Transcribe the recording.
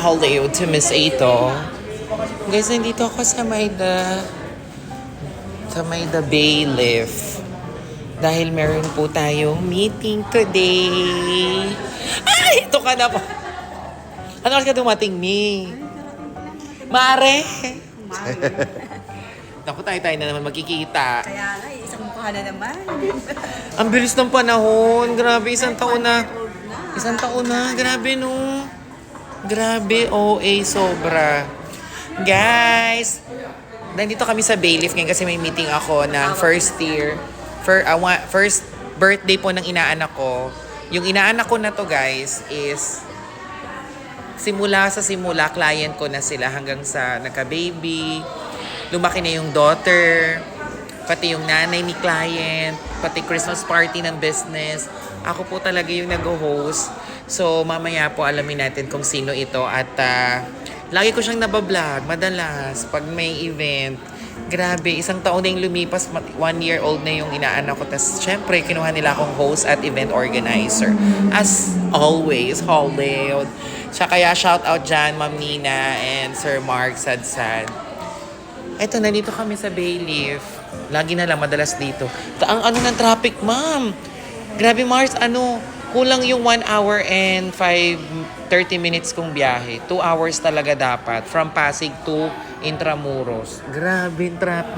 Hollywood to Miss Ito. Guys, nandito ako sa may the bailiff. Dahil meron po tayong meeting today. Ay! Ito ka na po. Ano oras ka dumating, Mi? Mare! Naku, tayo na naman magkikita. Kaya nga, isang mukha na naman. Ang bilis ng panahon. Grabe, isang taon na. Isang taon na. Grabe, no? Grabe, OA, sobra. Guys, nandito kami sa bailiff ngayon kasi may meeting ako ng first year. First birthday po ng inaanak ko. Yung inaanak ko na to, guys, is simula, client ko na sila hanggang sa nagka-baby. Lumaki na yung daughter, pati yung nanay ni client, pati Christmas party ng business. Ako po talaga yung nag-host. So, mamaya po alamin natin kung sino ito. At lagi ko siyang nabablog, madalas, pag may event. Grabe, isang taon na yung lumipas, 1 year old na yung inaanak ko. Tapos, syempre, kinuha nila akong host at event organizer. As always, Hollywood. Siya kaya shout out dyan, Ma'am Nina and Sir Mark Sadsad. Eto, nandito kami sa bailiff. Lagi na lang, madalas dito. Ang ano ng traffic, ma'am. Grabe, Mars, kulang yung 1 hour and 30 minutes kong biyahe. 2 hours talaga dapat. From Pasig to Intramuros. Grabe, traffic.